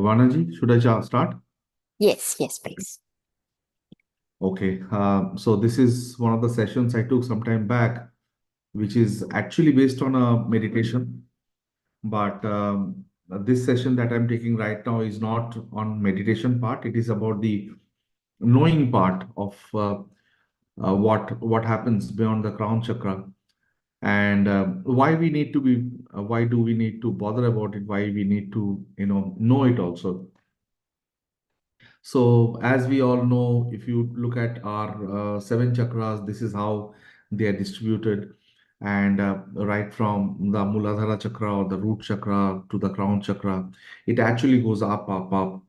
Vanaji, should I start? Yes, yes, please. Okay. So this is one of the sessions I took some time back, which is actually based on a meditation. But this session that I'm taking right now is not on meditation part. It is about the knowing part of what happens beyond the crown chakra, and why we need to be why do we need to bother about it, why we need to know it also. So, as we all know, if you look at our seven chakras, this is how they are distributed. And right from the Muladhara chakra or the root chakra to the crown chakra, it actually goes up, up, up.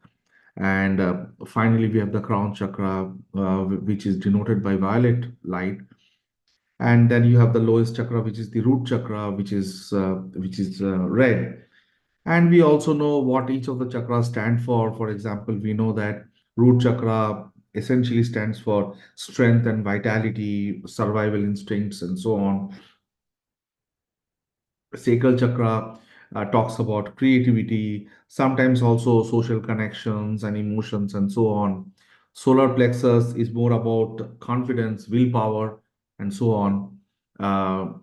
And finally, we have the crown chakra, which is denoted by violet light. And then you have the lowest chakra, which is the root chakra, which is red. And we also know what each of the chakras stand for. For example, we know that root chakra essentially stands for strength and vitality, survival instincts, and so on. Sacral chakra talks about creativity, sometimes also social connections and emotions, and so on. Solar plexus is more about confidence, willpower, and so on. Uh,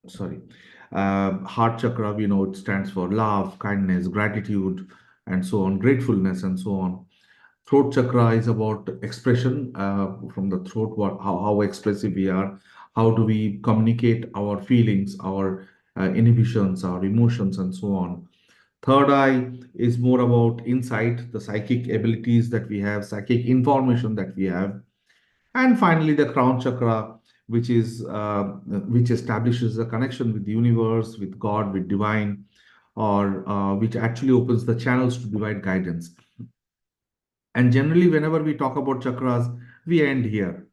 Sorry. Heart chakra, we know it stands for love, kindness, gratitude, and so on, gratefulness, and so on. Throat chakra is about expression from the throat, how expressive we are, how do we communicate our feelings, our inhibitions, our emotions, and so on. Third eye is more about insight, the psychic abilities that we have, psychic information that we have. And finally, the crown chakra, which establishes a connection with the universe, with God, with divine, or which actually opens the channels to divine guidance. And generally, whenever we talk about chakras, we end here.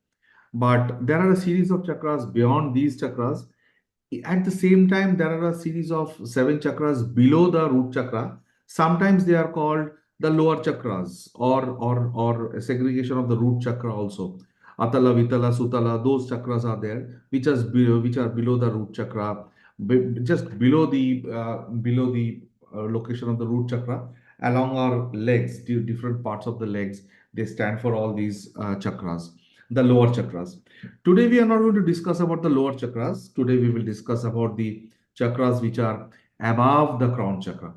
But there are a series of chakras beyond these chakras. At the same time, there are a series of seven chakras below the root chakra. Sometimes they are called the lower chakras, or a segregation of the root chakra also. Atala, Vitala, Sutala, those chakras are there, which are below the root chakra, just below the location of the root chakra, along our legs, different parts of the legs. They stand for all these chakras, the lower chakras. Today we are not going to discuss about the lower chakras. Today we will discuss about the chakras which are above the crown chakra.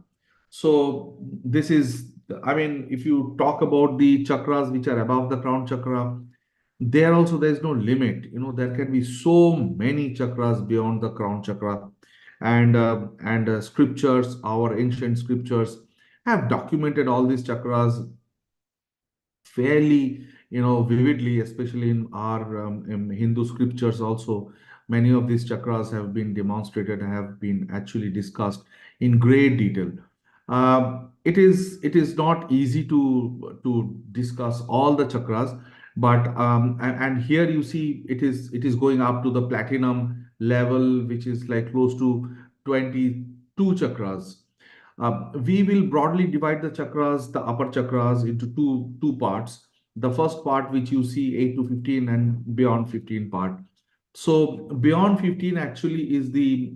So this is, I mean, if you talk about the chakras which are above the crown chakra, there also there is no limit. There can be so many chakras beyond the crown chakra, and scriptures, our ancient scriptures have documented all these chakras fairly, vividly, especially in our in Hindu scriptures also. Many of these chakras have been demonstrated, have been actually discussed in great detail. It is not easy to discuss all the chakras, but and here you see it is going up to the platinum level, which is like close to 22 chakras. We will broadly divide the chakras, the upper chakras, into two parts. The first part, which you see 8 to 15 and beyond 15 part. So beyond 15 actually is the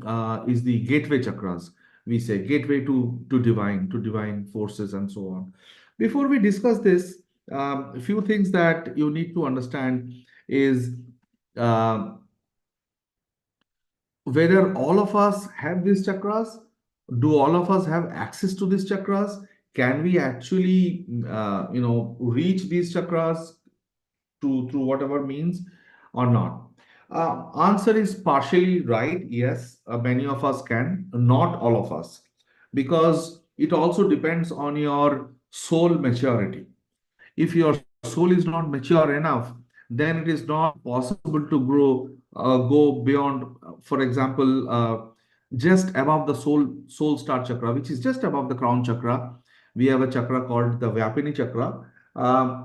gateway chakras. We say gateway to divine forces and so on. Before we discuss this, a few things that you need to understand is uh, whether all of us have these chakras. Do all of us have access to these chakras? Can we actually reach these chakras through whatever means, or not? Answer is partially right. Yes, many of us can, not all of us, because it also depends on your soul maturity. If your soul is not mature enough, then it is not possible to go beyond. For example, just above the soul star chakra, which is just above the crown chakra, we have a chakra called the Vyapini chakra.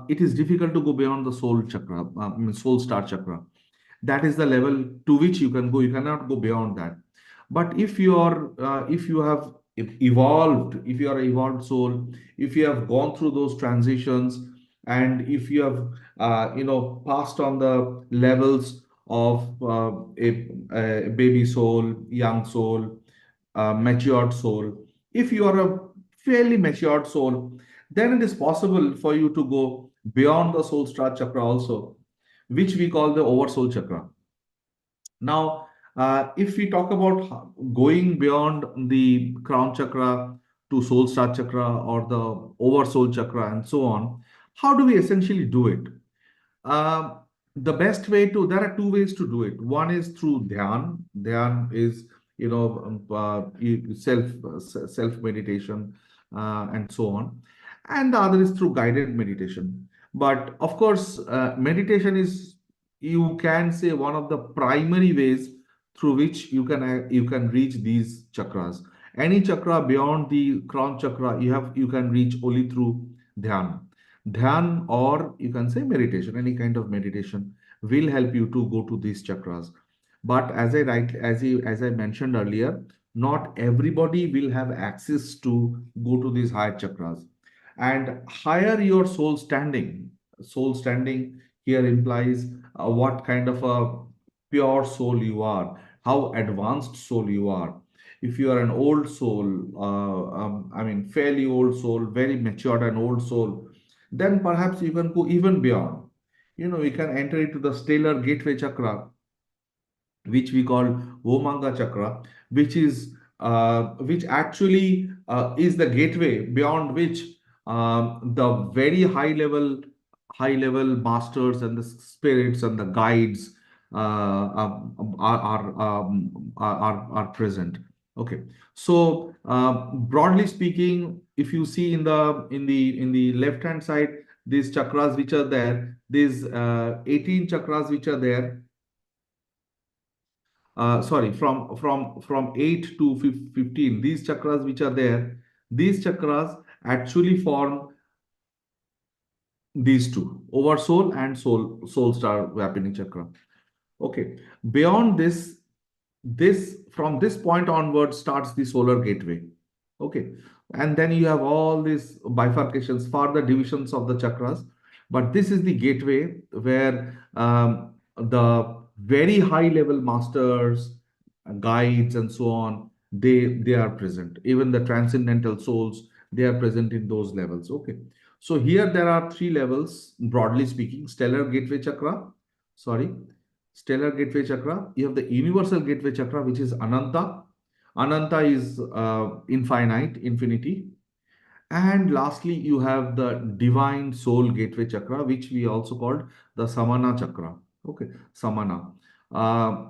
It is difficult to go beyond the soul chakra, soul star chakra. That is the level to which you can go. You cannot go beyond that. But if you have evolved, if you are an evolved soul, if you have gone through those transitions, and if you have passed on the levels of a baby soul, young soul, matured soul, if you are a fairly matured soul, then it is possible for you to go beyond the soul star chakra also, which we call the oversoul chakra. Now, if we talk about going beyond the crown chakra to soul star chakra or the oversoul chakra and so on, how do we essentially do it? Uh, the best way to, there are two ways to do it. One is through dhyan. Dhyan is, self meditation and so on. And the other is through guided meditation. But of course, meditation is, you can say, one of the primary ways through which you can reach these chakras. Any chakra beyond the crown chakra, you can reach only through dhyan. Dhyan, or you can say meditation, any kind of meditation will help you to go to these chakras. But as I mentioned earlier, not everybody will have access to go to these higher chakras. And higher your soul standing here implies what kind of a pure soul you are, how advanced soul you are. If you are an old soul, I mean, fairly old soul, very matured and old soul, then perhaps you can go even beyond. You can enter into the stellar gateway chakra, which we call Vomanga chakra, which actually is the gateway beyond which the very high level masters and the spirits and the guides are present. Okay, so broadly speaking, if you see in the left hand side, these chakras which are there, these 18 chakras which are there, sorry, from 8 to 15, these chakras which are there, these chakras actually form these two, oversoul and soul star vapini chakra. Okay, beyond this from this point onward starts the solar gateway. Okay, and then you have all these bifurcations, further divisions of the chakras, but this is the gateway where the very high level masters, guides and so on, they are present. Even the transcendental souls, they are present in those levels. Okay, so here there are three levels, broadly speaking. Stellar gateway chakra. You have the universal gateway chakra, which is Ananta. Ananta is infinite, infinity. And lastly, you have the divine soul gateway chakra, which we also called the Samana chakra. Okay, Samana.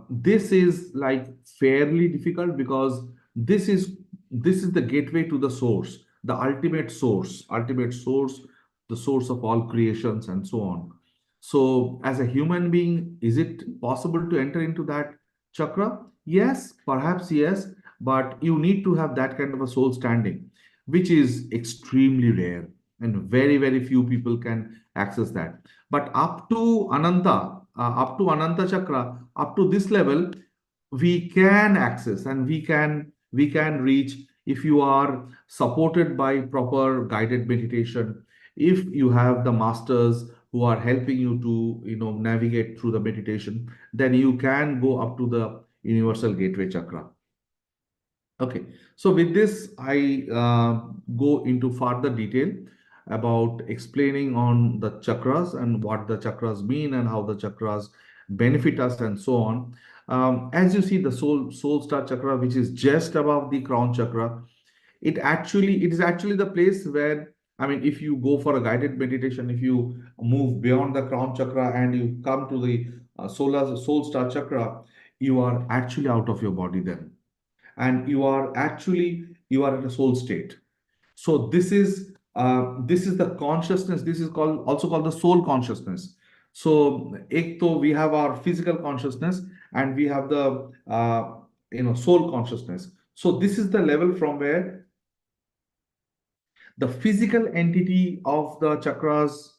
This is like fairly difficult because this is the gateway to the source, the ultimate source, the source of all creations and so on. So, as a human being, is it possible to enter into that chakra? Yes, perhaps yes, but you need to have that kind of a soul standing, which is extremely rare, and very few people can access that. But up to Ananta chakra, up to this level, we can access, and we can reach if you are supported by proper guided meditation, if you have the masters who are helping you to navigate through the meditation, then you can go up to the universal gateway chakra. Okay, so with this, I go into further detail about explaining on the chakras and what the chakras mean and how the chakras benefit us and so on. As you see, the soul star chakra, which is just above the crown chakra, it is actually the place where, I mean, if you go for a guided meditation, if you move beyond the crown chakra and you come to the soul star chakra, you are actually out of your body then, and you are in a soul state. So this is the consciousness. This is called, also called the soul consciousness. So ek to we have our physical consciousness, and we have the soul consciousness. So this is the level from where the physical entity of the chakras,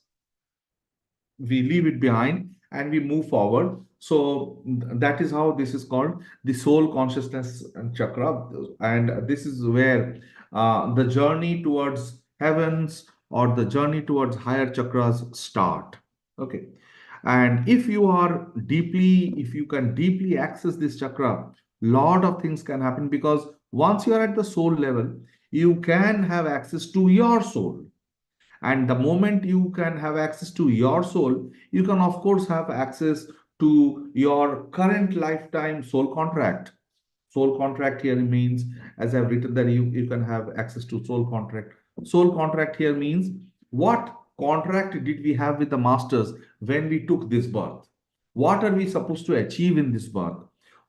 we leave it behind and we move forward. So that is how this is called the soul consciousness and chakra. And this is where the journey towards heavens or the journey towards higher chakras start. Okay. And if you can deeply access this chakra, lot of things can happen, because once you are at the soul level, you can have access to your soul. And the moment you can have access to your soul, you can, of course, have access to your current lifetime soul contract. Soul contract here means, as I've written, that you can have access to soul contract. Soul contract here means, what contract did we have with the masters when we took this birth? What are we supposed to achieve in this birth?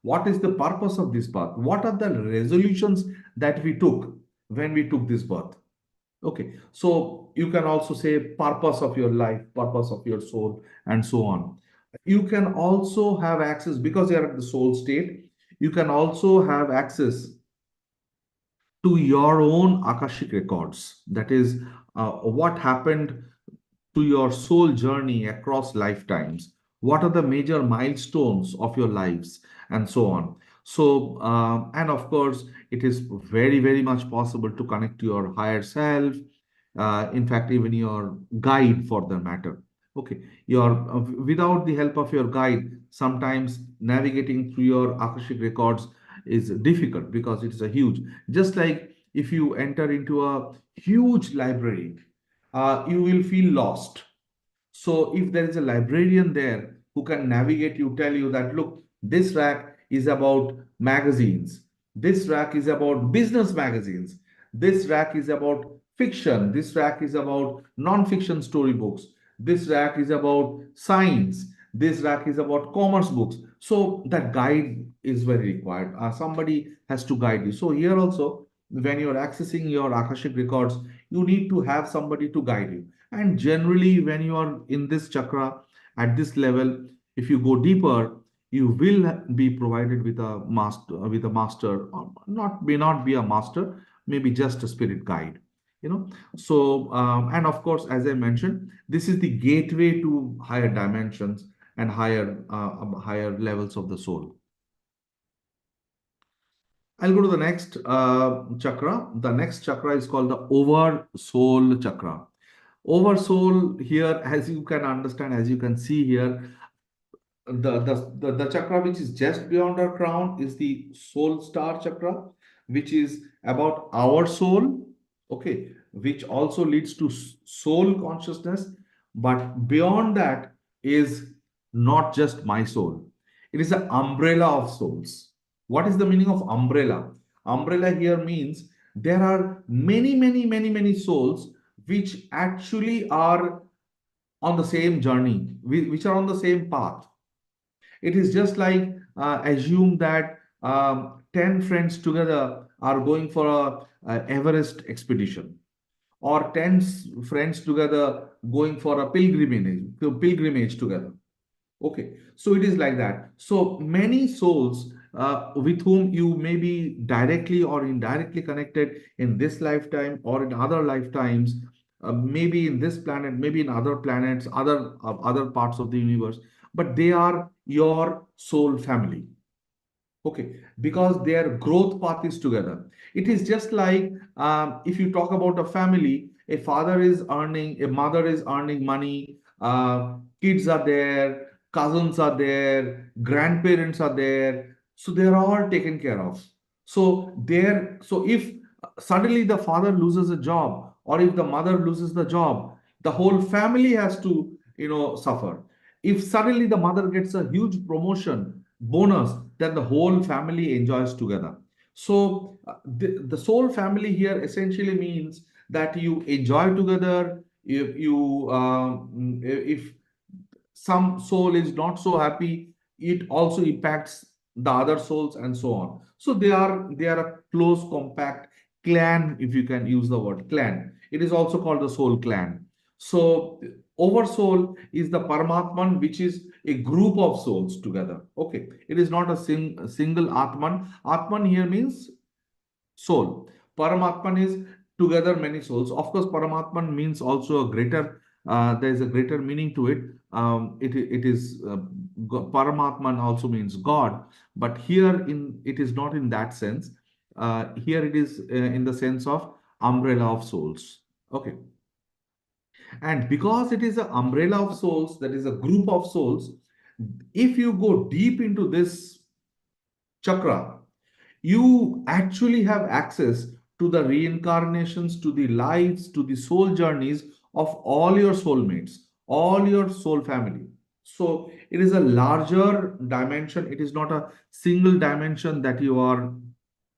What is the purpose of this birth? What are the resolutions that we took when we took this birth? Okay, so you can also say purpose of your life, purpose of your soul, and so on. You can also have access, because you're at the soul state, you can also have access to your own Akashic records. That is, what happened to your soul journey across lifetimes. What are the major milestones of your lives, and so on. So, and of course, it is very, very much possible to connect to your higher self. In fact, even your guide, for the matter. Okay, your without the help of your guide, sometimes navigating through your Akashic records is difficult, because it is a huge. Just like if you enter into a huge library, you will feel lost. So if there is a librarian there who can navigate you, tell you that, look, this rack is about magazines, this rack is about business magazines, this rack is about fiction, this rack is about non-fiction storybooks, this rack is about science, this rack is about commerce books. So that guide is very required. Somebody has to guide you. So here also, when you're accessing your Akashic records, you need to have somebody to guide you. And generally, when you are in this chakra at this level, if you go deeper, you will be provided with a master, or not, may not be a master, maybe just a spirit guide. You know, so and of course, as I mentioned, this is the gateway to higher dimensions and higher levels of the soul. I'll go to the next chakra. The next chakra is called the oversoul chakra. Oversoul here, as you can understand, as you can see here, the chakra which is just beyond our crown is the soul star chakra, which is about our soul, okay, which also leads to soul consciousness. But beyond that is not just my soul, it is an umbrella of souls. What is the meaning of umbrella? Umbrella here means there are many, many, many, many souls which actually are on the same journey, which are on the same path. It is just like, assume that 10 friends together are going for a Everest expedition, or 10 friends together going for a pilgrimage together. Okay, so it is like that. So many souls with whom you may be directly or indirectly connected in this lifetime or in other lifetimes, maybe in this planet, maybe in other planets, other parts of the universe, but they are your soul family. Okay, because their growth path is together. It is just like, if you talk about a family, a father is earning, a mother is earning money, kids are there, cousins are there, grandparents are there. So they are all taken care of. So if suddenly the father loses a job, or if the mother loses the job, the whole family has to, suffer. If suddenly the mother gets a huge promotion, bonus, that the whole family enjoys together. So, the soul family here essentially means that you enjoy together. If some soul is not so happy, it also impacts the other souls, and so on. So they are a close, compact clan, if you can use the word clan. It is also called the soul clan. So oversoul is the Paramatman, which is a group of souls together. Okay, it is not a single Atman. Atman here means soul. Paramatman is together many souls. Of course, Paramatman means also a greater, there is a greater meaning to it. It is, Paramatman also means God, but here it is not in that sense. Here it is in the sense of umbrella of souls. Okay. And because it is an umbrella of souls, that is a group of souls, if you go deep into this chakra, you actually have access to the reincarnations, to the lives, to the soul journeys of all your soulmates, all your soul family. So it is a larger dimension. It is not a single dimension that you are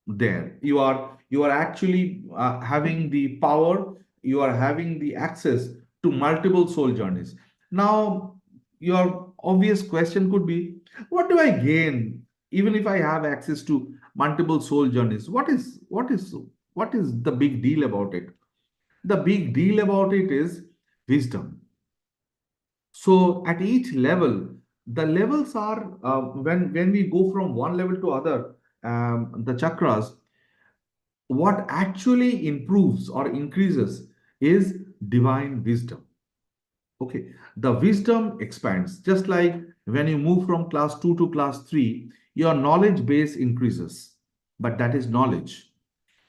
there. You are actually having the power. You are having the access to multiple soul journeys. Now, your obvious question could be, what do I gain even if I have access to multiple soul journeys? What is the big deal about it? The big deal about it is wisdom. So at each level, the levels are when we go from one level to other, the chakras, what actually improves or increases is divine wisdom. Okay, the wisdom expands. Just like when you move from class 2 to class 3, your knowledge base increases, but that is knowledge.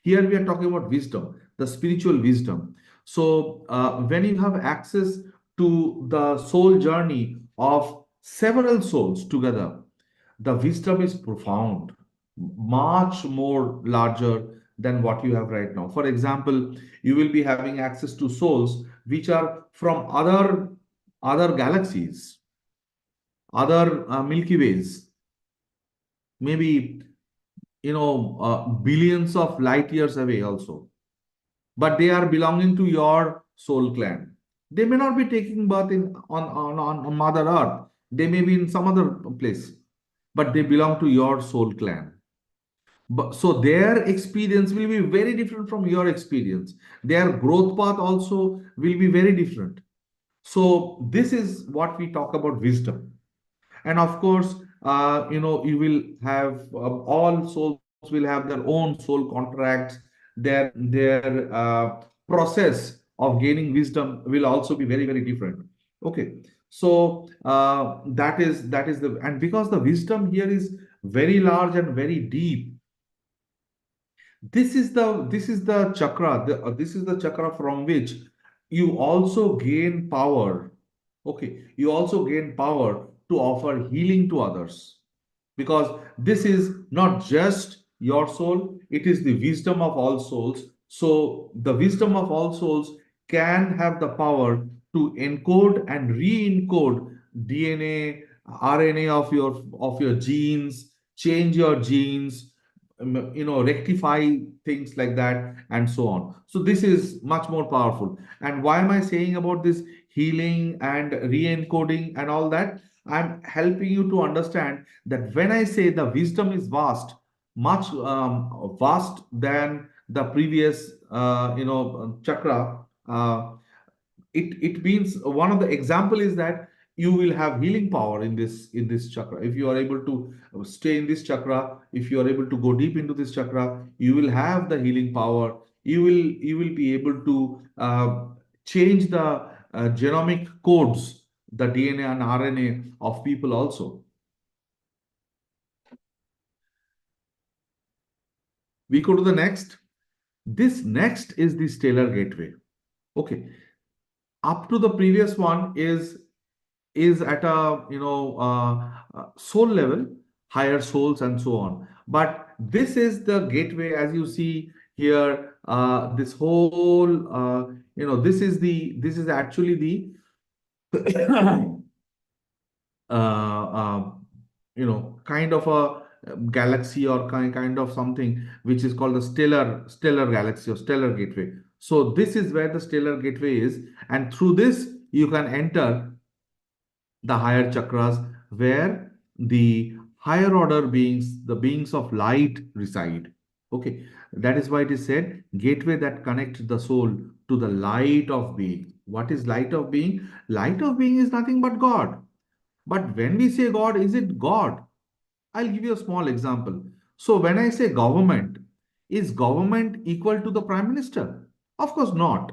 Here we are talking about wisdom, the spiritual wisdom. So when you have access to the soul journey of several souls together, the wisdom is profound, much more larger than what you have right now. For example, you will be having access to souls which are from other galaxies, other Milky Ways, maybe billions of light years away also, but they are belonging to your soul clan. They may not be taking birth on Mother Earth. They may be in some other place, but they belong to your soul clan. But, so their experience will be very different from your experience. Their growth path also will be very different. So this is what we talk about wisdom. And of course, you will have all souls will have their own soul contracts. Their process of gaining wisdom will also be very, very different. Okay, so that is the, and because the wisdom here is very large and very deep, this is the chakra, this is the chakra from which you also gain power. Okay, you also gain power to offer healing to others, because this is not just your soul, it is the wisdom of all souls. So the wisdom of all souls can have the power to encode and re-encode DNA, RNA of your genes, change your genes, rectify things like that, and so on. So this is much more powerful. And why am I saying about this healing and re-encoding and all that? I'm helping you to understand that when I say the wisdom is vast, much vast than the previous chakra, it means one of the example is that you will have healing power in this chakra. If you are able to stay in this chakra, if you are able to go deep into this chakra, you will have the healing power. You will be able to change the genomic codes, the DNA and RNA of people also. We go to the next. This next is the stellar gateway. Okay, up to the previous one is at a soul level, higher souls and so on. But this is the gateway, as you see here. This whole this is actually the kind of a galaxy, or kind of something which is called the stellar galaxy or stellar gateway. So this is where the stellar gateway is, and through this you can enter the higher chakras, where the higher order beings, the beings of light, reside. Okay, that is why it is said gateway that connects the soul to the light of being. What is light of being? Light of being is nothing but God. But when we say God, is it God? I'll give you a small example. So when I say government, is government equal to the prime minister? Of course not.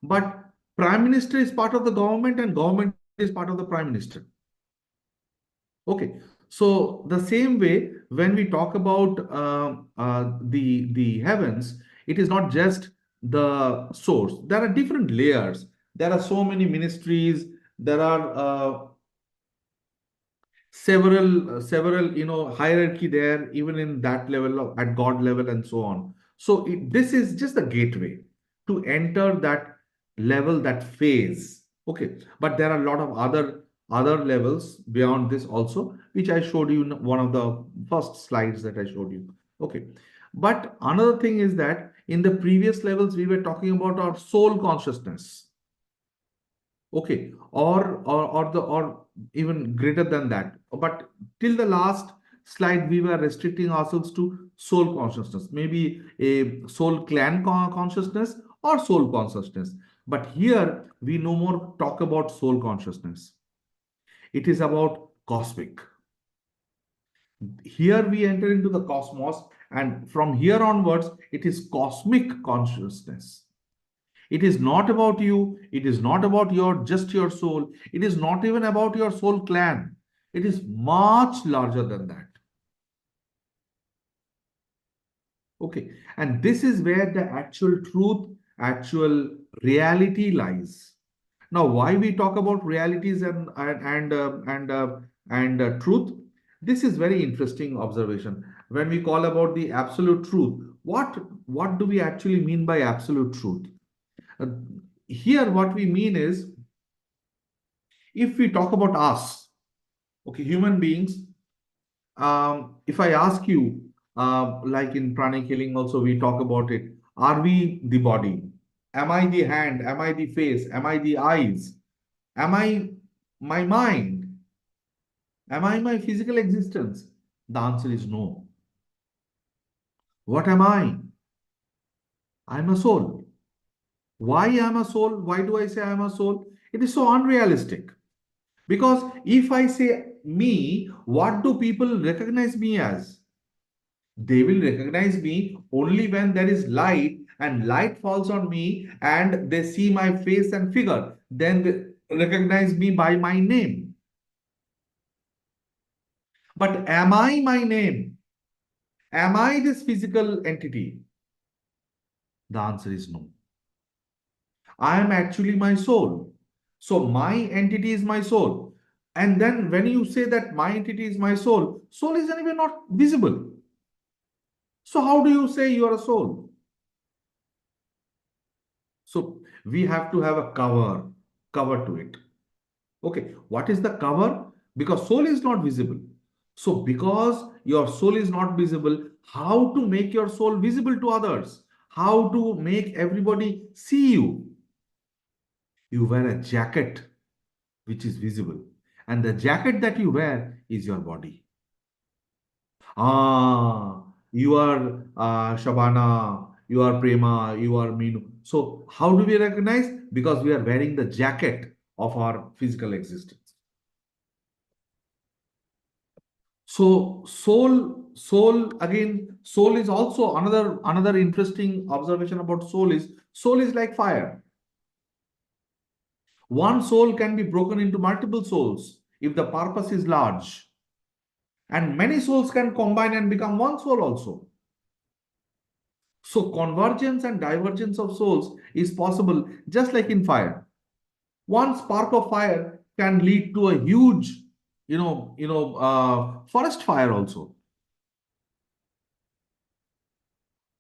But prime minister is part of the government, and government is part of the prime minister. Okay, so the same way, when we talk about the heavens, it is not just the source. There are different layers. There are so many ministries. There are several hierarchy there, even in that level at God level, and so on. So this is just the gateway to enter that level, that phase. Okay, but there are a lot of other levels beyond this also, which I showed you in one of the first slides that I showed you. Okay, but another thing is that in the previous levels we were talking about our soul consciousness. Okay, or even greater than that. But till the last slide we were restricting ourselves to soul consciousness, maybe a soul clan consciousness or soul consciousness. But here we no more talk about soul consciousness. It is about cosmic. Here we enter into the cosmos, and from here onwards it is cosmic consciousness. It is not about you. It is not about your soul. It is not even about your soul clan. It is much larger than that. Okay. And this is where the actual truth, actual reality lies. Now, why we talk about realities and truth? This is very interesting observation. When we call about the absolute truth, what do we actually mean by absolute truth? Uh, Here, what we mean is, if we talk about us, okay, human beings, if I ask you, like in pranic healing, also we talk about it. Are we the body? Am I the hand? Am I the face? Am I the eyes? Am I my mind? Am I my physical existence? The answer is no. What am I? I'm a soul. Why am a soul? Why do I say I'm a soul? It is so unrealistic. Because if I say me, what do people recognize me as? They will recognize me only when there is light and light falls on me and they see my face and figure. Then they recognize me by my name. But am I my name? Am I this physical entity? The answer is no. I am actually my soul. So my entity is my soul. And then when you say that my entity is my soul, soul is anyway not visible. So how do you say you are a soul? So we have to have a cover to it. Okay, what is the cover? Because soul is not visible. So because your soul is not visible, how to make your soul visible to others? How to make everybody see you? You wear a jacket which is visible. And the jacket that you wear is your body. Ah, you are Shabana, you are Prema, you are Meenu. So, how do we recognize? Because we are wearing the jacket of our physical existence. So, soul again, soul is also another interesting observation about soul is like fire. One soul can be broken into multiple souls if the purpose is large. And many souls can combine and become one soul also. So convergence and divergence of souls is possible just like in fire. One spark of fire can lead to a huge, forest fire also.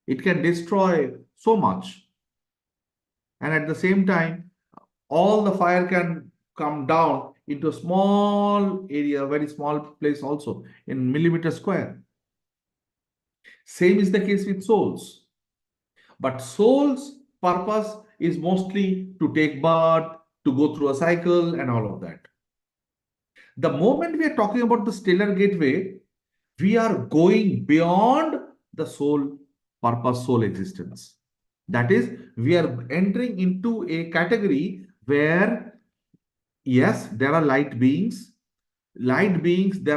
It can destroy so much. And at the same time, all the fire can come down into a small area, very small place also in millimeter square. Same is the case with souls. But soul's purpose is mostly to take birth, to go through a cycle, and all of that. The moment we are talking about the stellar gateway, we are going beyond the soul purpose, soul existence. That is, we are entering into a category where, yes, there are there are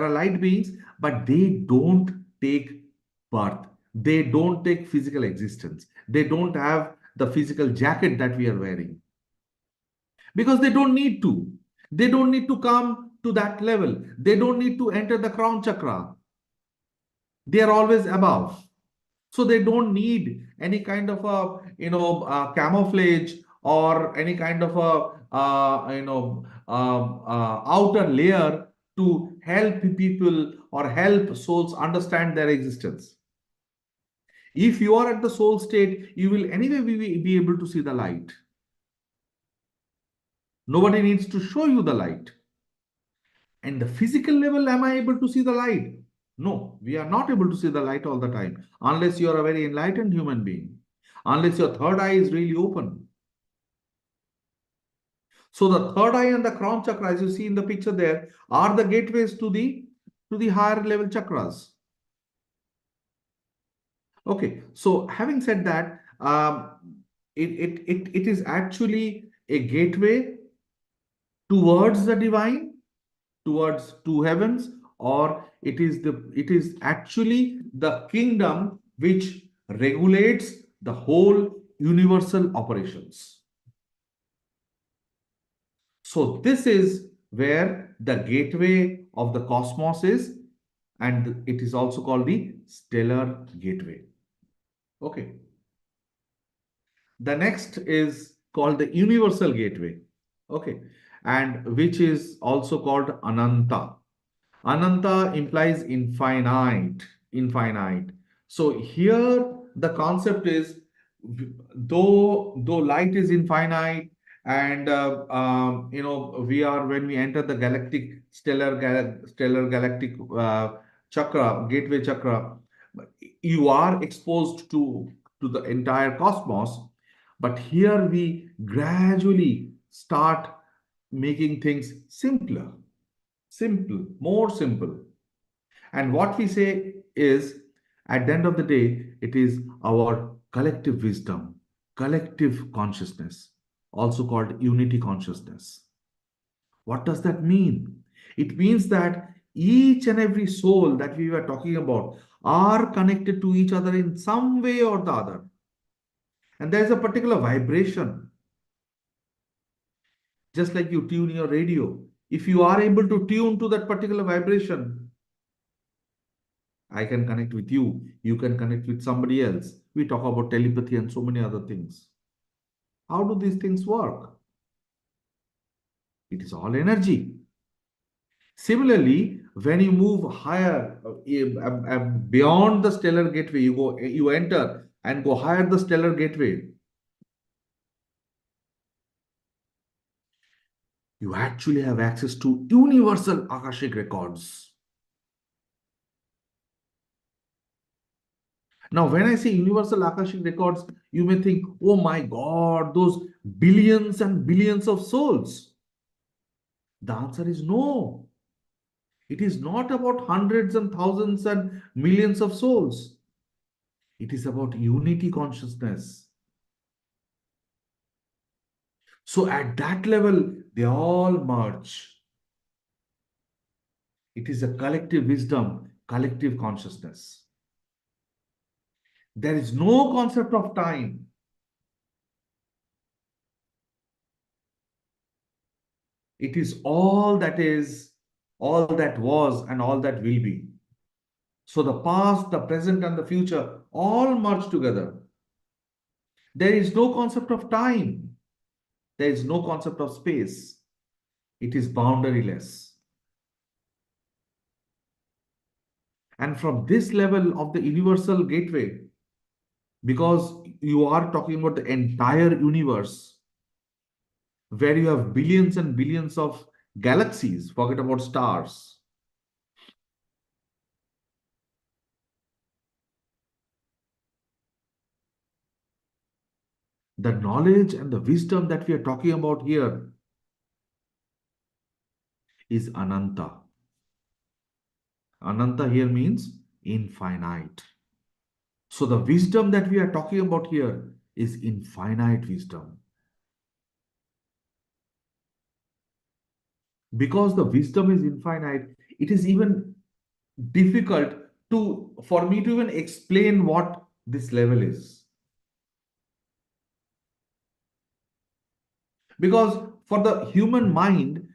light beings, but they don't take birth. They don't take physical existence. They don't have the physical jacket that we are wearing because they don't need to. They don't need to come to that level. They don't need to enter the crown chakra. They are always above. So they don't need any kind of a camouflage or any kind of a outer layer to help people or help souls understand their existence. If you are at the soul state, you will anyway be able to see the light. Nobody needs to show you the light. And the physical level, am I able to see the light? No, we are not able to see the light all the time, unless you are a very enlightened human being, unless your third eye is really open. So the third eye and the crown chakra, as you see in the picture there, are the gateways to the higher level chakras. Okay, so having said that, it is actually a gateway towards the divine, towards two heavens, or it is actually the kingdom which regulates the whole universal operations. So this is where the gateway of the cosmos is, and it is also called the stellar gateway. Okay. The next is called the universal gateway. Okay. And which is also called Ananta. Ananta implies infinite, infinite. So here the concept is, though light is infinite, and we are, when we enter the galactic stellar galactic chakra, gateway chakra, you are exposed to the entire cosmos. But here we gradually start making things simpler, simple, more simple. And what we say is, at the end of the day, it is our collective wisdom, collective consciousness, also called unity consciousness. What does that mean? It means that each and every soul that we were talking about are connected to each other in some way or the other. And there's a particular vibration, just like you tune your radio. If you are able to tune to that particular vibration, I can connect with you. You can connect with somebody else. We talk about telepathy and so many other things. How do these things work? It is all energy. Similarly, when you move higher, beyond the stellar gateway, you enter and go higher the stellar gateway. You actually have access to universal Akashic records. Now, when I say universal Akashic records, you may think, oh my God, those billions and billions of souls. The answer is no. It is not about hundreds and thousands and millions of souls. It is about unity consciousness. So at that level, they all merge. It is a collective wisdom, collective consciousness. There is no concept of time. It is, all that was, and all that will be. So the past, the present, and the future all merge together. There is no concept of time. There is no concept of space. It is boundaryless. And from this level of the universal gateway, because you are talking about the entire universe, where you have billions and billions of galaxies, forget about stars. The knowledge and the wisdom that we are talking about here is Ananta. Ananta here means infinite. So the wisdom that we are talking about here is infinite wisdom. Because the wisdom is infinite, it is even difficult for me to even explain what this level is. Because for the human mind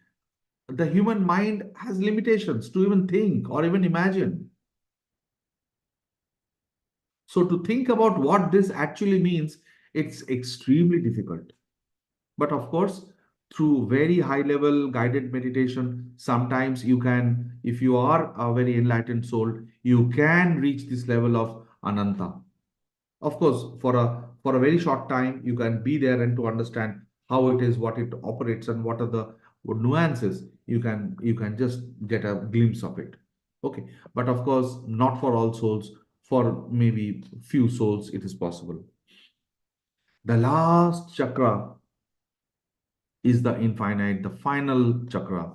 has limitations to even think or even imagine. So to think about what this actually means, it's extremely difficult. But of course, through very high level guided meditation, sometimes you can, if you are a very enlightened soul, you can reach this level of Ananta. Of course, for a very short time, you can be there and to understand how it is, what it operates, and what are the nuances. You can just get a glimpse of it. Okay, but of course, not for all souls. For maybe few souls, it is possible. The last chakra is the infinite, the final chakra,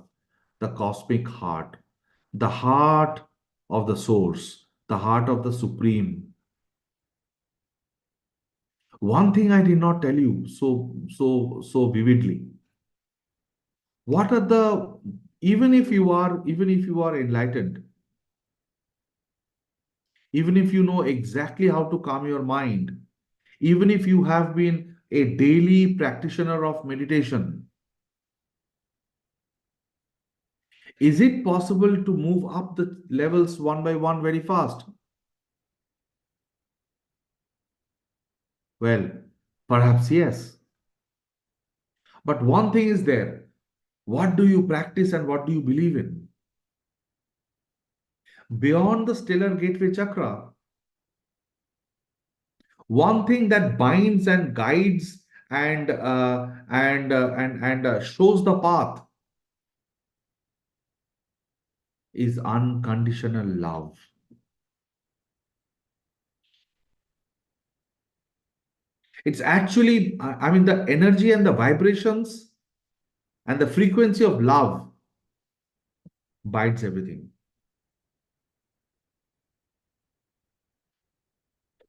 the cosmic heart, the heart of the source, the heart of the supreme. One thing I did not tell you so vividly. What are the, even if you are enlightened, even if you know exactly how to calm your mind, even if you have been a daily practitioner of meditation, is it possible to move up the levels one by one very fast? Well, perhaps yes. But one thing is there. What do you practice and what do you believe in? Beyond the stellar gateway chakra, one thing that binds and guides and shows the path is unconditional love. It's actually, I mean, the energy and the vibrations and the frequency of love binds everything.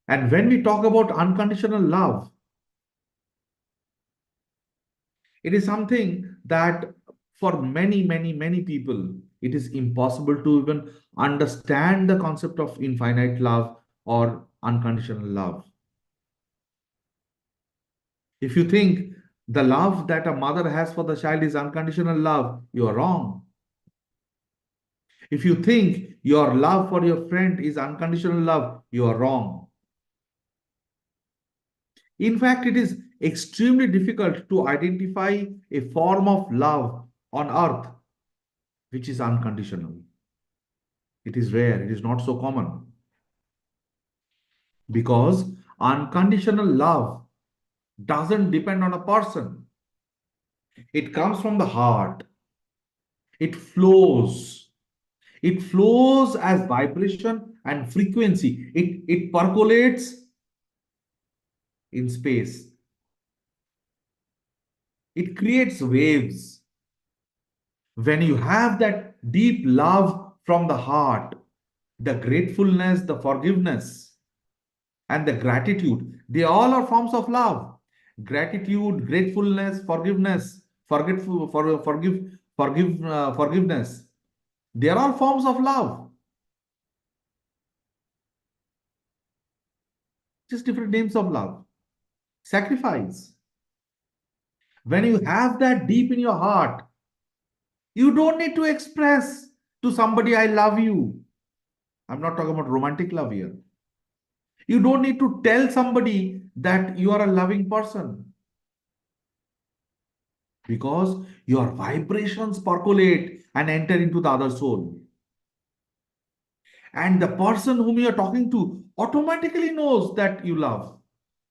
And when we talk about unconditional love, it is something that for many people, it is impossible to even understand the concept of infinite love or unconditional love. If you think the love that a mother has for the child is unconditional love, you are wrong. If you think your love for your friend is unconditional love, you are wrong. In fact, it is extremely difficult to identify a form of love on earth which is unconditional. It is rare, it is not so common because unconditional love doesn't depend on a person. It comes from the heart. It flows. It flows as vibration and frequency. It percolates in space. It creates waves. When you have that deep love from the heart, the gratefulness, the forgiveness, and the gratitude, they all are forms of love. Gratitude, gratefulness, forgiveness, forgiveness. They are all forms of love, just different names of love. Sacrifice. When you have that deep in your heart, you don't need to express to somebody, I love you. I'm not talking about romantic love here. You don't need to tell somebody that you are a loving person because your vibrations percolate and enter into the other soul. And the person whom you are talking to automatically knows that you love,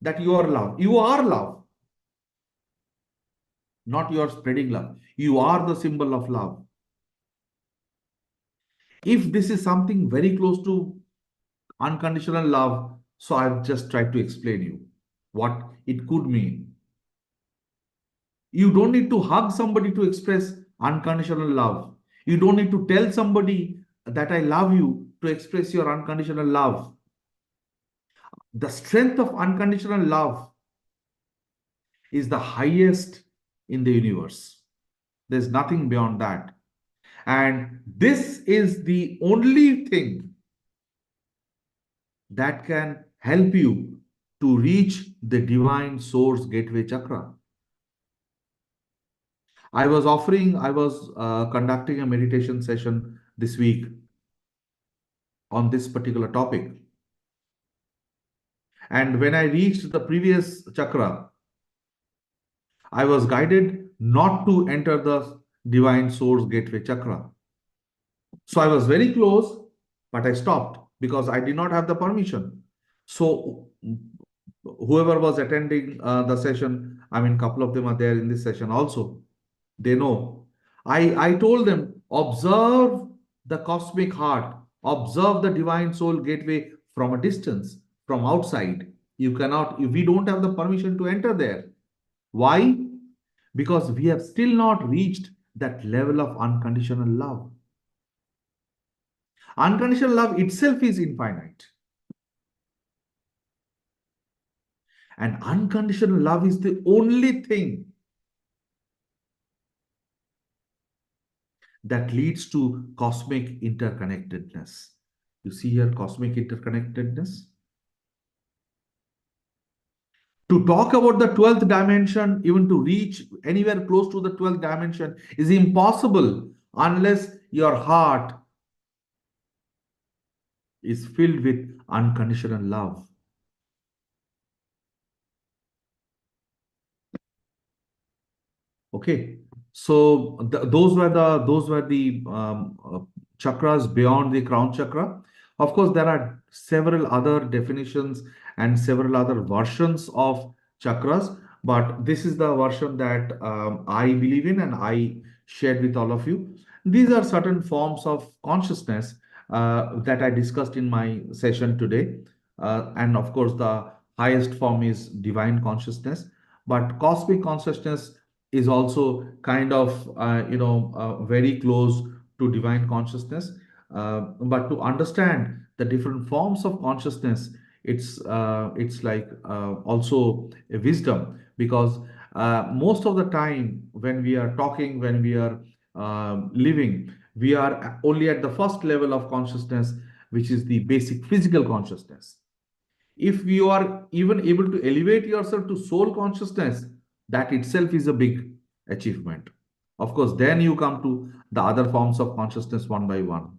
that you are love. You are love, not you are spreading love. You are the symbol of love. If this is something very close to unconditional love, so I've just tried to explain you what it could mean. You don't need to hug somebody to express unconditional love. You don't need to tell somebody that I love you to express your unconditional love. The strength of unconditional love is the highest in the universe. There's nothing beyond that. And this is the only thing that can help you to reach the divine source gateway chakra. I was conducting a meditation session this week on this particular topic. And when I reached the previous chakra, I was guided not to enter the divine source gateway chakra. So I was very close, but I stopped because I did not have the permission. So Whoever was attending the session, I mean, couple of them are there in this session also. They know. I told them, observe the cosmic heart, observe the divine soul gateway from a distance, from outside. You cannot, we don't have the permission to enter there. Why? Because we have still not reached that level of unconditional love. Unconditional love itself is infinite. And unconditional love is the only thing that leads to cosmic interconnectedness. You see here cosmic interconnectedness. To talk about the 12th dimension, even to reach anywhere close to the 12th dimension, is impossible unless your heart is filled with unconditional love. Okay, so those were the chakras beyond the crown chakra. Of course, there are several other definitions and several other versions of chakras, but this is the version that I believe in and I shared with all of you. These are certain forms of consciousness that I discussed in my session today, and of course, the highest form is divine consciousness, but cosmic consciousness is also kind of very close to divine consciousness, but to understand the different forms of consciousness, it's like also a wisdom, because most of the time when we are talking, when we are living, we are only at the first level of consciousness, which is the basic physical consciousness. If you are even able to elevate yourself to soul consciousness, that itself is a big achievement. Of course, then you come to the other forms of consciousness one by one.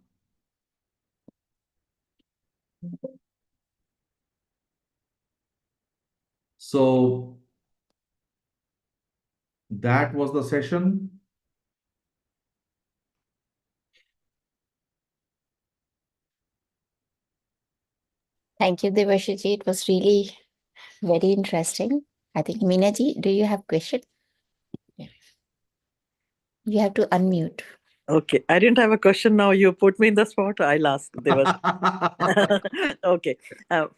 So that was the session. Thank you, Devashiji. It was really very interesting. I think Minaji, do you have question? Yeah. You have to unmute. Okay, I didn't have a question now. You put me in the spot. I'll ask. There was okay.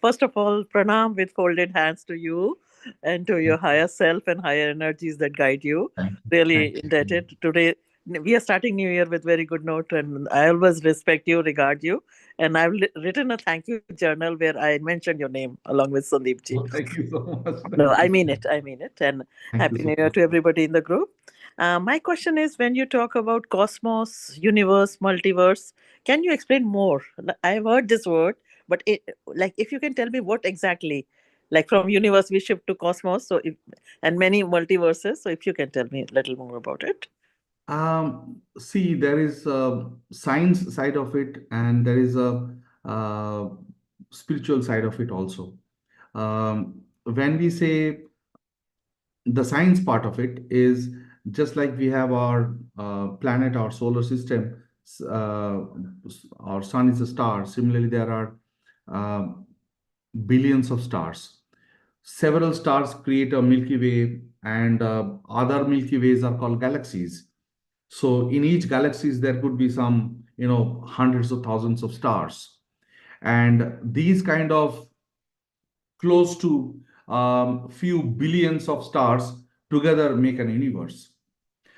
First of all, pranam with folded hands to you and to your higher self and higher energies that guide you. Thank you. Really Thank you. indebted. Today, we are starting New Year with very good note, and I always respect you, regard you. And I've written a thank you journal where I mentioned your name along with Sandeep ji. Oh, thank you so much. No, Thank I you so mean much. it. I mean it. And Thank you Happy so New Year much. to everybody in the group. My question is, when you talk about cosmos, universe, multiverse, can you explain more? I've heard this word, but like if you can tell me what exactly, like from universe we shift to cosmos, so if, and many multiverses. So if you can tell me a little more about it. See, there is a science side of it, and there is a uh, spiritual side of it also. When we say the science part of it is just like we have our planet, our solar system, uh, our sun is a star. Similarly, there are uh, billions of stars. Several stars create a Milky Way, and other Milky Ways are called galaxies. So in each galaxies, there could be some, hundreds of thousands of stars. And these kind of close to few billions of stars together make an universe.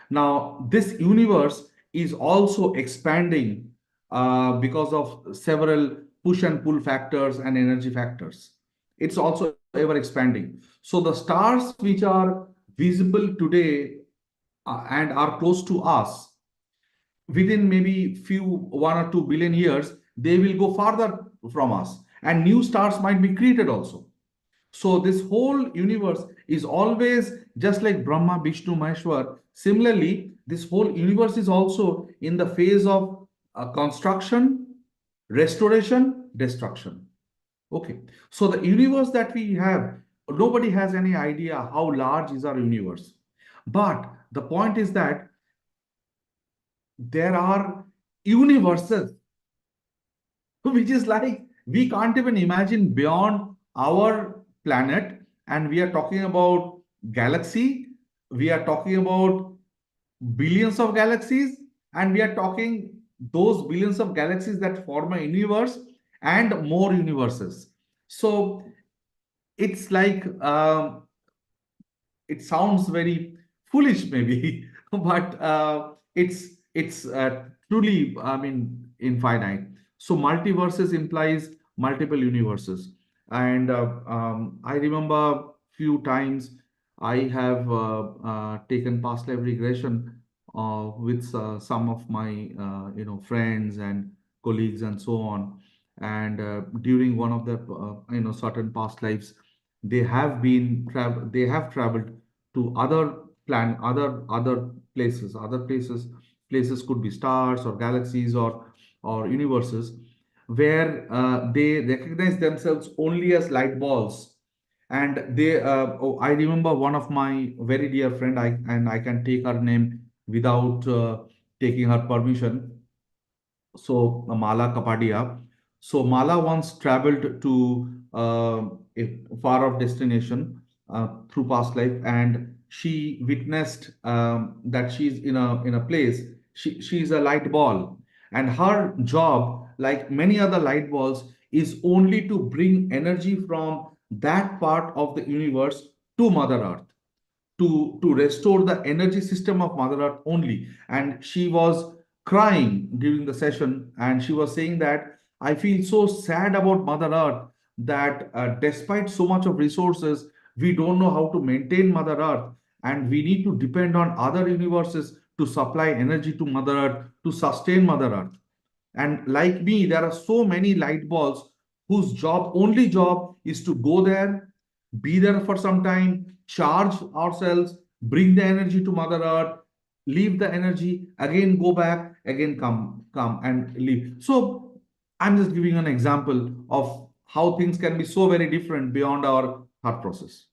Now, this universe is also expanding because of several push and pull factors and energy factors. It's also ever expanding. So the stars which are visible today and are close to us, within maybe few 1 or 2 billion years, they will go farther from us, and new stars might be created also. So this whole universe is always just like Brahma, Vishnu, Maheshwar. Similarly, this whole universe is also in the phase of construction, restoration, destruction. Okay. So the universe that we have, nobody has any idea how large is our universe. But the point is that there are universes which is like we can't even imagine beyond our planet. and we are talking about galaxy, we are talking about billions of galaxies, and we are talking those billions of galaxies that form a universe and more universes. So it's like it sounds very foolish maybe, but it's truly, I mean, infinite. So multiverses implies multiple universes, and I remember few times I have taken past life regression with some of my friends and colleagues and so on, and during one of the certain past lives, they have traveled to other places could be stars or galaxies or universes, where they recognize themselves only as light balls. And I remember one of my very dear friend, I can take her name without taking her permission. So Mala Kapadia. So Mala once traveled to a far off destination through past life, and she witnessed that she's in a place. She's a light ball, and her job, like many other light balls, is only to bring energy from that part of the universe to Mother Earth, to restore the energy system of Mother Earth only. And she was crying during the session, and she was saying that I feel so sad about Mother Earth, that despite so much of resources, we don't know how to maintain Mother Earth, and we need to depend on other universes to supply energy to Mother Earth, to sustain Mother Earth. And like me, there are so many light balls whose only job is to go there, be there for some time, charge ourselves, bring the energy to Mother Earth, leave the energy, again go back, again come and leave. So I'm just giving an example of how things can be so very different beyond our thought process.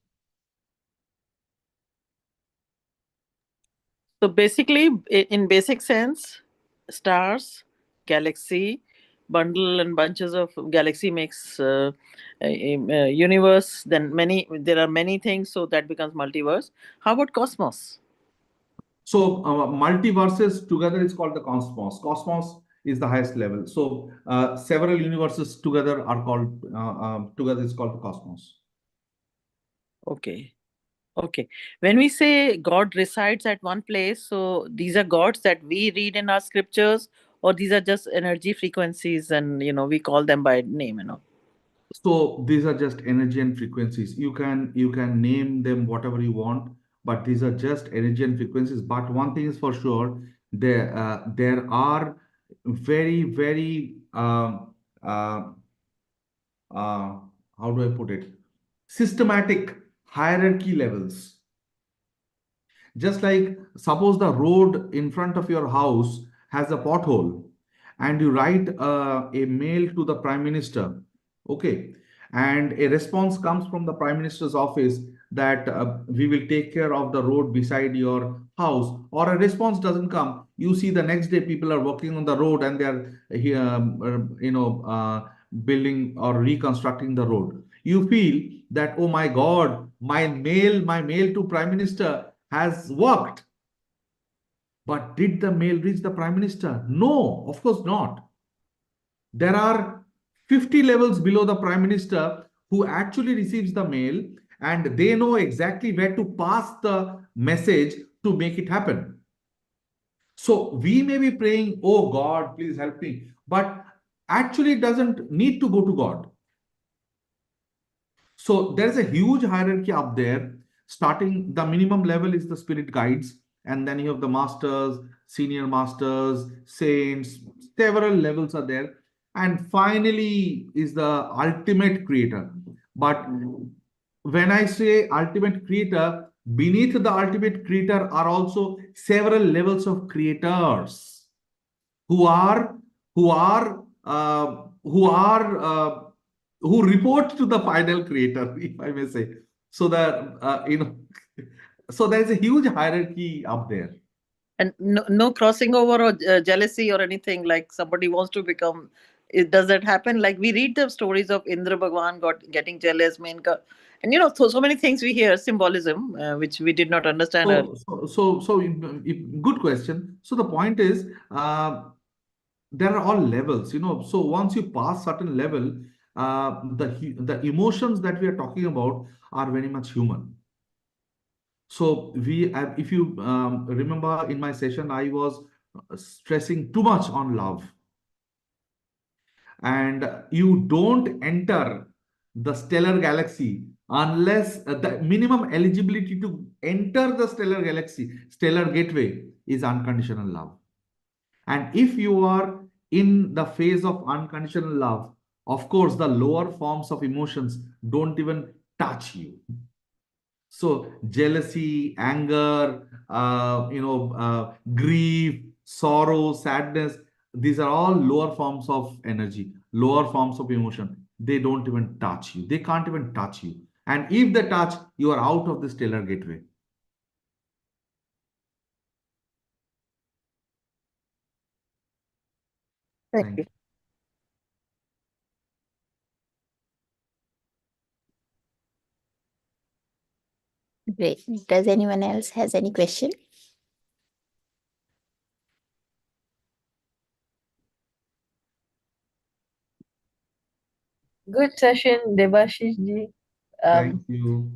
So basically, in basic sense, stars, galaxy, bundle and bunches of galaxy makes universe. Then there are many things, so that becomes multiverse. How about cosmos? So multiverses together is called the cosmos. Cosmos is the highest level. So several universes together are called together is called the cosmos. Okay. Okay. When we say God resides at one place, so these are gods that we read in our scriptures, or these are just energy frequencies, and we call them by name. So these are just energy and frequencies. You can name them whatever you want, but these are just energy and frequencies. But one thing is for sure, there are very uh, uh, how do I put it? Systematic hierarchy levels. Just like suppose the road in front of your house has a pothole, and you write a mail to the Prime Minister, okay, and a response comes from the Prime Minister's office that we will take care of the road beside your house, or a response doesn't come. You see the next day people are working on the road, and they are building or reconstructing the road. You feel that, oh my God, my mail to Prime Minister has worked. But did the mail reach the Prime Minister? No, of course not. There are 50 levels below the Prime Minister who actually receives the mail, and they know exactly where to pass the message to make it happen. So we may be praying, oh God, please help me, but actually it doesn't need to go to God. So there's a huge hierarchy up there. Starting, the minimum level is the spirit guides, and then you have the masters, senior masters, saints, several levels are there. And finally is the ultimate creator. But when I say ultimate creator, beneath the ultimate creator are also several levels of creators who are who are who are who report to the final creator, if I may say. So that so there is a huge hierarchy up there. And no crossing over or jealousy or anything, like somebody wants to become. Does that happen? Like we read the stories of Indra Bhagwan getting jealous, Menka, And so many things we hear symbolism, which we did not understand earlier. Good question. So the point is, there are all levels, So once you pass certain level, the emotions that we are talking about are very much human. So if you remember in my session, I was stressing too much on love, and you don't enter the stellar galaxy unless the minimum eligibility to enter the stellar galaxy, stellar gateway, is unconditional love. And if you are in the phase of unconditional love, of course, the lower forms of emotions don't even touch you. So jealousy, anger, grief, sorrow, sadness, these are all lower forms of energy, lower forms of emotion. They don't even touch you. They can't even touch you. And if they touch, you are out of the stellar gateway. Thank Thank you. you. Great. Does anyone else has any question? Good session, Debashish ji. Thank you.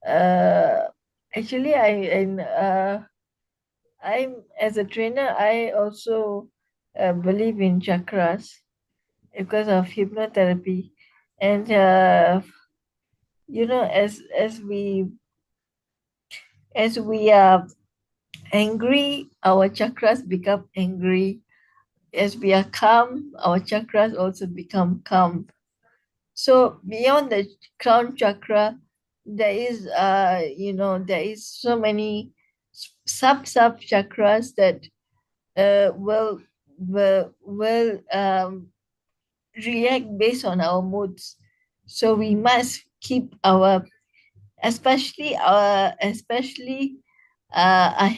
Uh, Actually, I'm as a trainer, I also believe in chakras because of hypnotherapy, and as we are angry, our chakras become angry. As we are calm, our chakras also become calm. So beyond the crown chakra, there is so many sub chakras that will react based on our moods. So we must keep our, especially I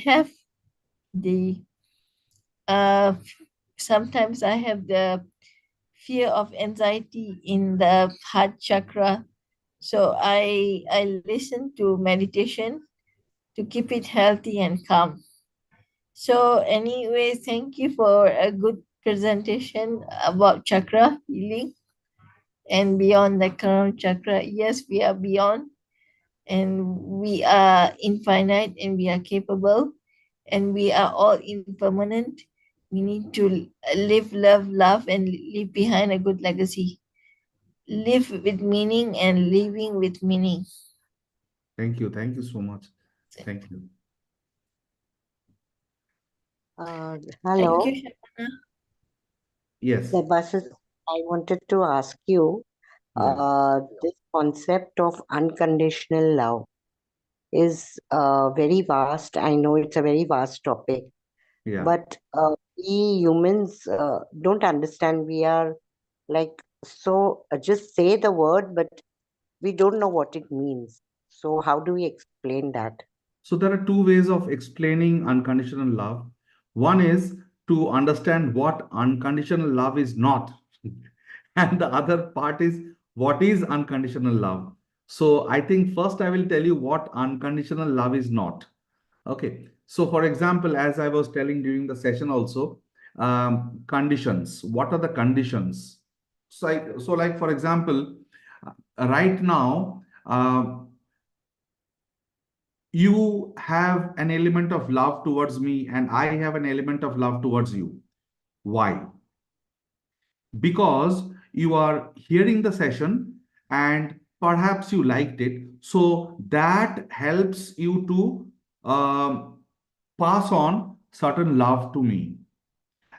have the uh, sometimes I have the fear of anxiety in the heart chakra. So I listen to meditation to keep it healthy and calm. So anyway, thank you for a good presentation about chakra healing and beyond the crown chakra. Yes, we are beyond, and we are infinite, and we are capable, and we are all impermanent. We need to live, love, and leave behind a good legacy. Live with meaning and living with meaning. Thank you. Thank you so much. Thank you. Thank Hello, you, Shabana. Yes. Debasis. I wanted to ask you, Yeah. this concept of unconditional love is very vast. I know it's a very vast topic, Yeah. but we humans don't understand. We are like, so just say the word, but we don't know what it means. So how do we explain that? So there are two ways of explaining unconditional love. One is to understand what unconditional love is not. And the other part is what is unconditional love. So I think first I will tell you what unconditional love is not. Okay. So for example, as I was telling during the session also, conditions. What are the conditions? So like for example, right now, you have an element of love towards me and I have an element of love towards you. Why? Because you are hearing the session and perhaps you liked it. So that helps you to pass on certain love to me.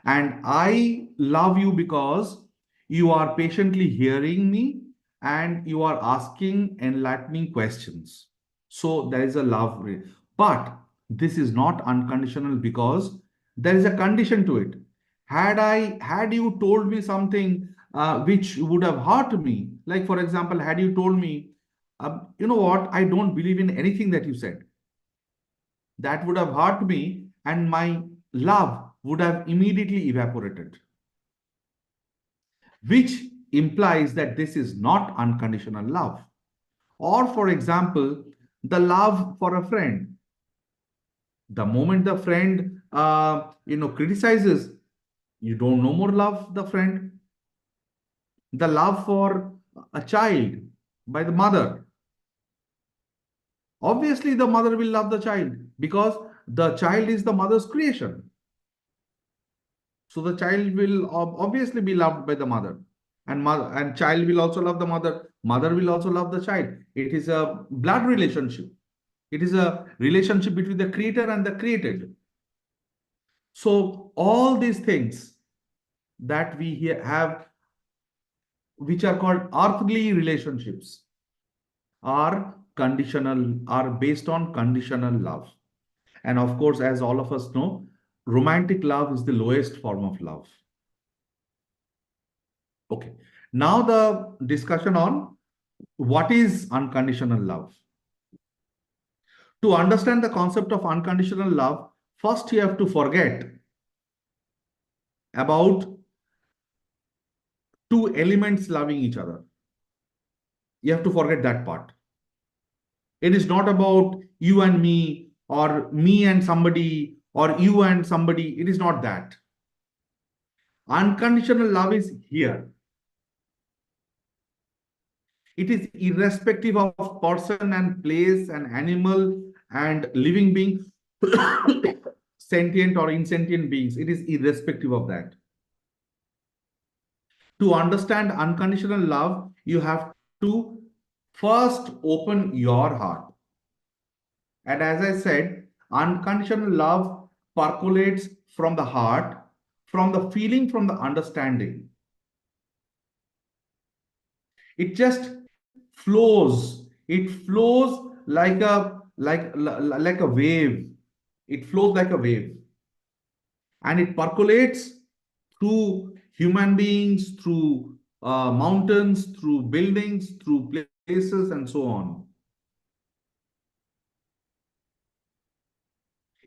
And I love you because you are patiently hearing me and you are asking enlightening questions. So there is a love. But this is not unconditional because there is a condition to it. Had you told me something which would have hurt me, like for example, had you told me, you know what, I don't believe in anything that you said, that would have hurt me and my love would have immediately evaporated, which implies that this is not unconditional love. Or, for example, the love for a friend. The moment the friend, criticizes, you don't no more love the friend. The love for a child by the mother. Obviously, the mother will love the child because the child is the mother's creation. So the child will obviously be loved by the mother, and mother and child will also love the mother. Mother will also love the child. It is a blood relationship. It is a relationship between the creator and the created. So all these things that we have, which are called earthly relationships, are based on conditional love. And of course, as all of us know, romantic love is the lowest form of love. Okay. Now the discussion on what is unconditional love. To understand the concept of unconditional love, first you have to forget about two elements loving each other. You have to forget that part. It is not about you and me, or me and somebody, or you and somebody. It is not that. Unconditional love is here. It is irrespective of person and place and animal and living being, sentient or insentient beings. It is irrespective of that. To understand unconditional love, you have to first open your heart. And as I said, unconditional love percolates from the heart, from the feeling, from the understanding. It just flows. It flows like a wave. It flows like a wave, and it percolates through human beings, through mountains, through buildings, through places, and so on.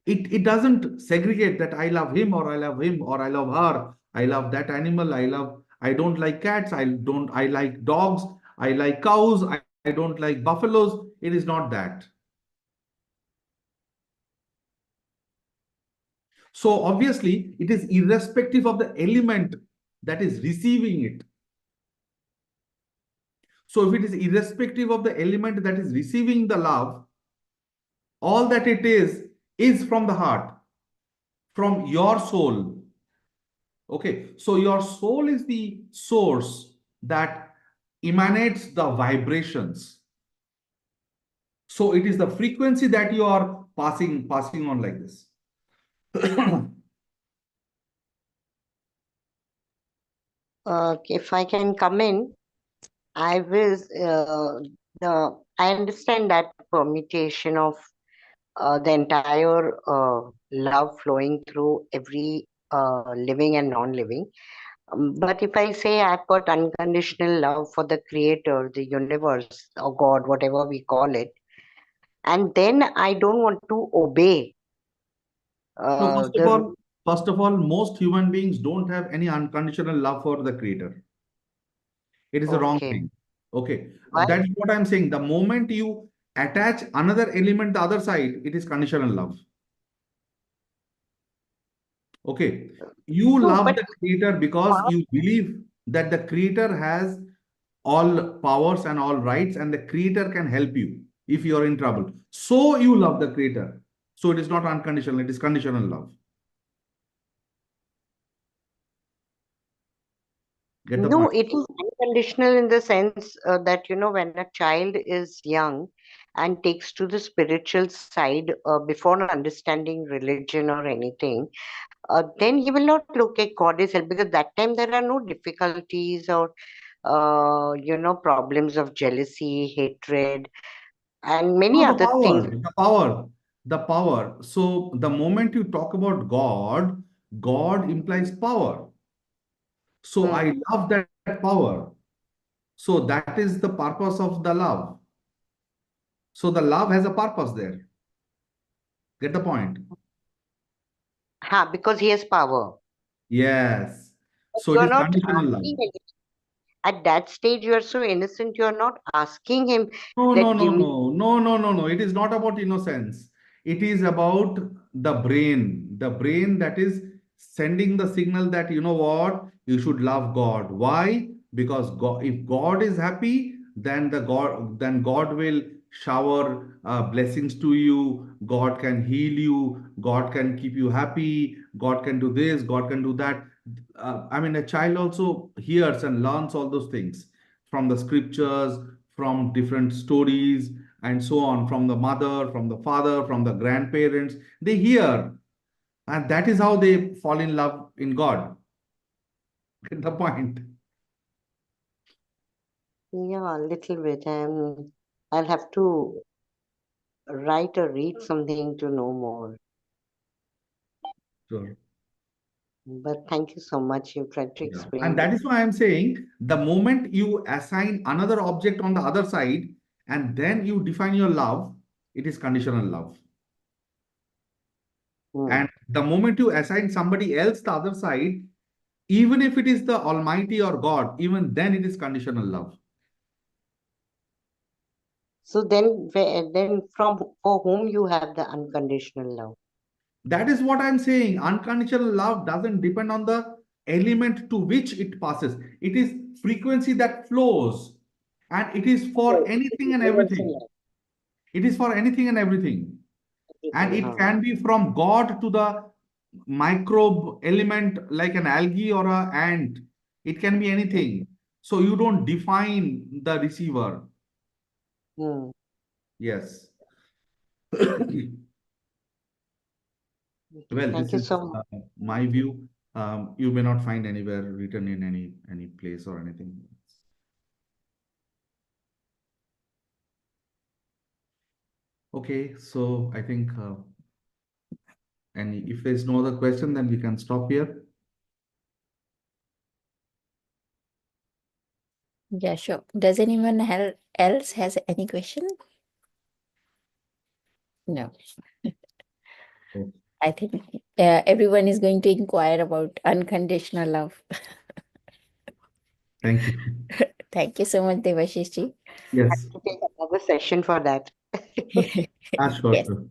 It doesn't segregate that I love him or I love him or I love her. I love that animal. I don't like cats. I like dogs. I like cows. I don't like buffaloes. It is not that. So obviously, it is irrespective of the element that is receiving it. So if it is irrespective of the element that is receiving the love, all that it is from the heart, from your soul. Okay, so your soul is the source that emanates the vibrations. So it is the frequency that you are passing on like this. If I can come in, I was I understand that permutation of the entire love flowing through every living and non-living. But if I say I've got unconditional love for the creator, the universe, or God, whatever we call it, and then I don't want to obey No, the first of all, most human beings don't have any unconditional love for the creator. It is a wrong okay. thing. Okay, Why? that's what I'm saying. The moment you attach another element the other side, it is conditional love. Okay, you No, love but the creator because you believe that the creator has all powers and all rights, and the creator can help you if you are in trouble. So you love the creator. So it is not unconditional, it is conditional love. Get the no, point? it is unconditional in the sense that, when a child is young and takes to the spiritual side before understanding religion or anything, then he will not look at God as help, because that time there are no difficulties or, problems of jealousy, hatred, and many No, the other things. power, the power, the power. So the moment you talk about God, God implies power. So Hmm. I love that power. So that is the purpose of the love. So the love has a purpose there. Get the point? Because he has power. Yes. But So you it are is not conditional love. asking anything. at that stage you are so innocent, you are not asking him No, no, that no, give me. no, no, no, no, no. It is not about innocence. It is about the brain that is sending the signal that, you know what, you should love God. Why? Because God, if God is happy, then God will shower blessings to you. God can heal you. God can keep you happy. God can do this. God can do that. I mean, a child also hears and learns all those things from the scriptures, from different stories, and so on, from the mother, from the father, from the grandparents. They hear, and that is how they fall in love in God. Get the point? Yeah, a little bit. I'll have to write or read something to know more. Sure. But thank you so much. You tried to Yeah. And explain that it. is why I'm saying the moment you assign another object on the other side and then you define your love, it is conditional love. Hmm. And the moment you assign somebody else the other side, even if it is the Almighty or God, even then it is conditional love. So then from for whom you have the unconditional love? That is what I'm saying. Unconditional love doesn't depend on the element to which it passes. It is frequency that flows, and it is for Yes, anything and everything. universal love. It is for anything and everything. And Everything, it huh? can be from God to the microbe element like an algae or a ant. It can be anything. So you don't define the receiver. Hmm. Yes. Okay. Well, Thank this you is so much. my view. You may not find anywhere written in any place or anything. Okay, so I think, and if there's no other question, then we can stop here. Yeah, sure. Does anyone else has any question? No. Oh, I think everyone is going to inquire about unconditional love. thank you. Thank you so much, Devashish ji. I have Yes, to take another session for that. sure, Yes. sure.